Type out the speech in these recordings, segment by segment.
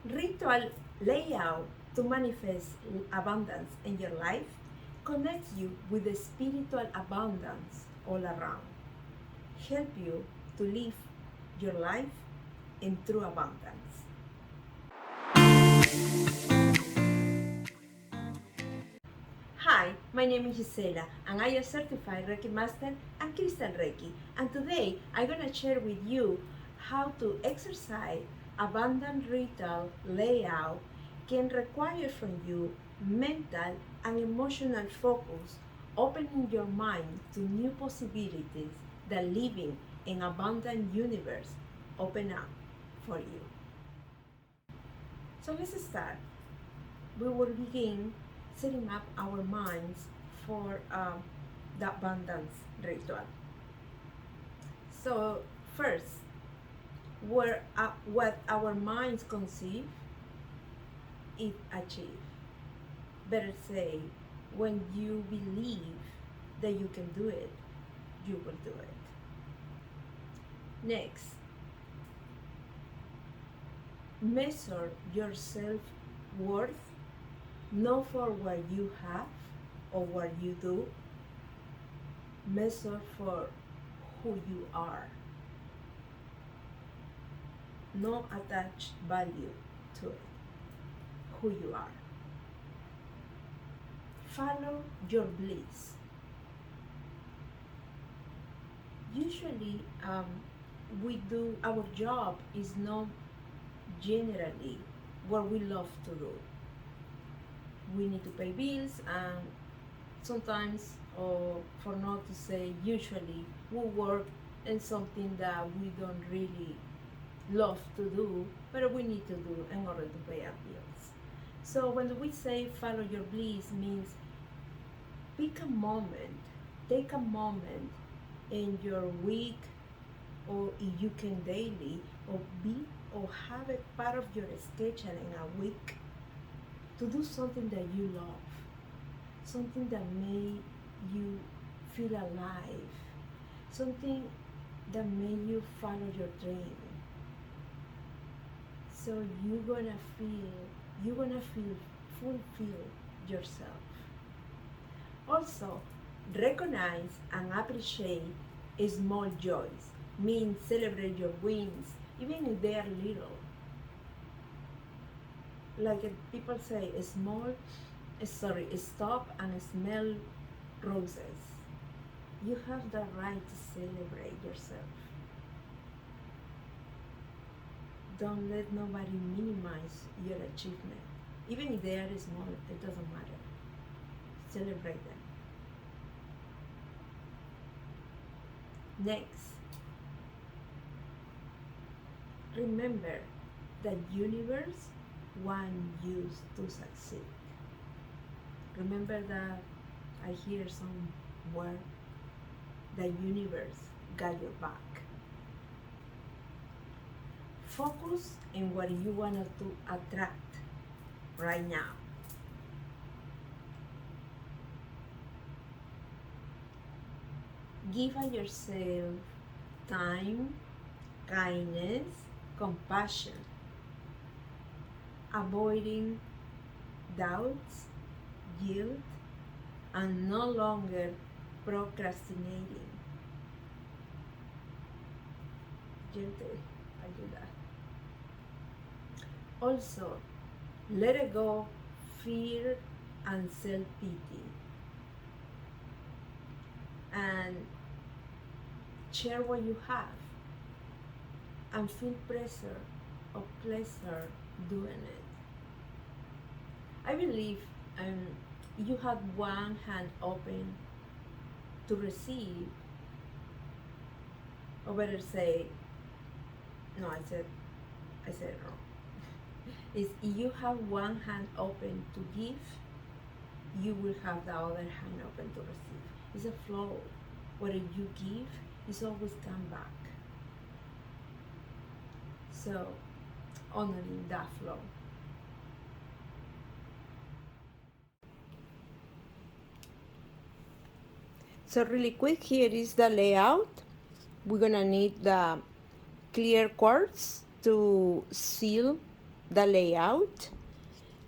Ritual layout to manifest abundance in your life connects you with the spiritual abundance all around. Help you to live your life in true abundance. Hi, my name is Gisela and I am certified Reiki Master and Crystal Reiki. And today I'm going to share with you how to exercise abundant ritual layout can require from you mental and emotional focus, opening your mind to new possibilities that living in abundant universe open up for you. So let's start. We will begin setting up our minds for the abundance ritual. So first, what our minds conceive, it achieve. Better say, when you believe that you can do it, you will do it. Next, measure your self-worth not for what you have or what you do, measure for who you are. No attach value to it, who you are. Follow your bliss. Usually, we do our job is not generally what we love to do. We need to pay bills, and sometimes, or for not to say usually, we work in something that we don't really love to do, but we need to do in order to pay our bills. So when we say follow your bliss, means pick a moment, take a moment in your week, or if you can daily, or have a part of your schedule in a week to do something that you love, something that made you feel alive, something that made you follow your dream. So you're gonna feel fulfill yourself. Also, recognize and appreciate small joys. Means celebrate your wins, even if they are little. Like people say, stop and smell roses. You have the right to celebrate yourself. Don't let nobody minimize your achievement. Even if they are small, it doesn't matter. Celebrate them. Next, remember that universe wants you to succeed. Remember that I hear some word, the universe got your back. Focus on what you want to attract right now. Give yourself time, kindness, compassion, avoiding doubts, guilt, and no longer procrastinating. Gente, I do that. Also, let it go fear and self-pity. And share what you have and feel pressure or pleasure doing it. I believe you have one hand open to receive, or better say, no, I said it wrong. Is you have one hand open to give, you will have the other hand open to receive. It's a flow. What you give is always come back. So honoring that flow. So really quick, here is the layout. We're gonna need the clear quartz to seal the layout.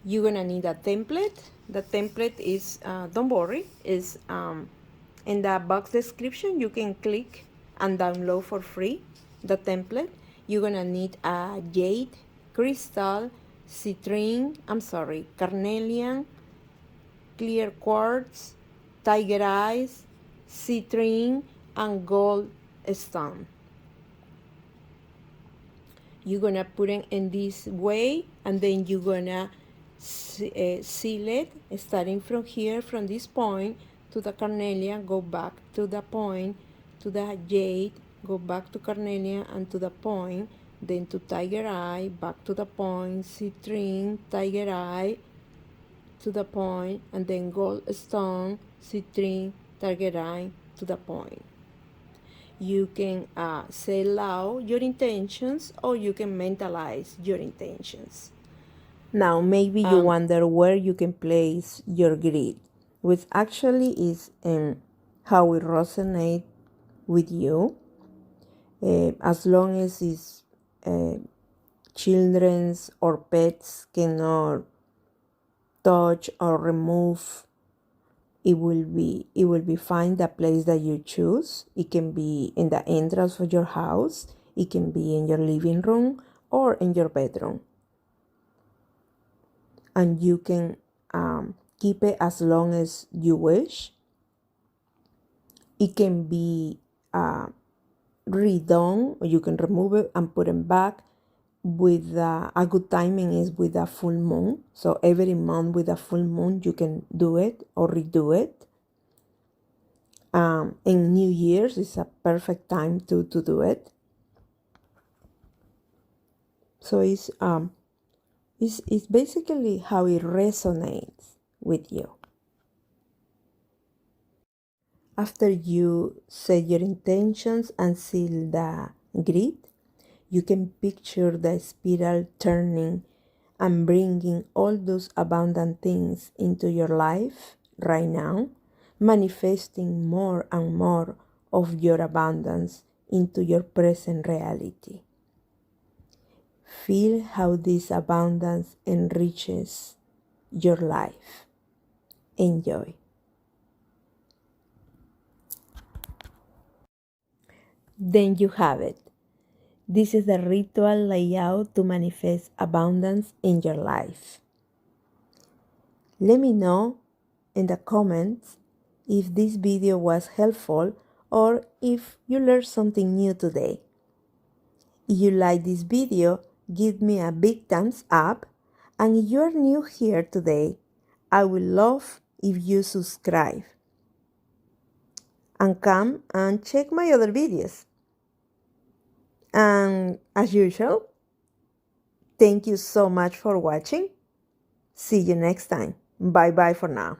You're gonna need a template. The template is, don't worry, is in the box description. You can click and download for free the template. You're gonna need a jade, crystal, carnelian, clear quartz, tiger eyes, citrine, and gold stone. You're gonna put it in this way, and then you're gonna seal it, starting from here, from this point to the carnelian, go back to the point, to the jade, go back to carnelian and to the point, then to tiger eye, back to the point, citrine, tiger eye, to the point, and then gold stone, citrine, tiger eye, to the point. You can say loud your intentions, or you can mentalize your intentions. Now, maybe you wonder where you can place your grid, which actually is how it resonates with you. As long as it's children's or pets cannot touch or remove, it will be fine. The place that you choose, it can be in the entrance of your house, it can be in your living room or in your bedroom, and you can keep it as long as you wish. It can be redone, or you can remove it and put it back. With a good timing is with a full moon. So every month with a full moon you can do it or redo it. In New Year's is a perfect time to do it. So it's basically how it resonates with you. After you set your intentions and seal the grid, you can picture the spiral turning and bringing all those abundant things into your life right now, manifesting more and more of your abundance into your present reality. Feel how this abundance enriches your life. Enjoy. Then you have it. This is the ritual layout to manifest abundance in your life. Let me know in the comments if this video was helpful or if you learned something new today. If you like this video, give me a big thumbs up, and if you are new here today, I would love if you subscribe and come and check my other videos. And as usual, thank you so much for watching. See you next time. Bye bye for now.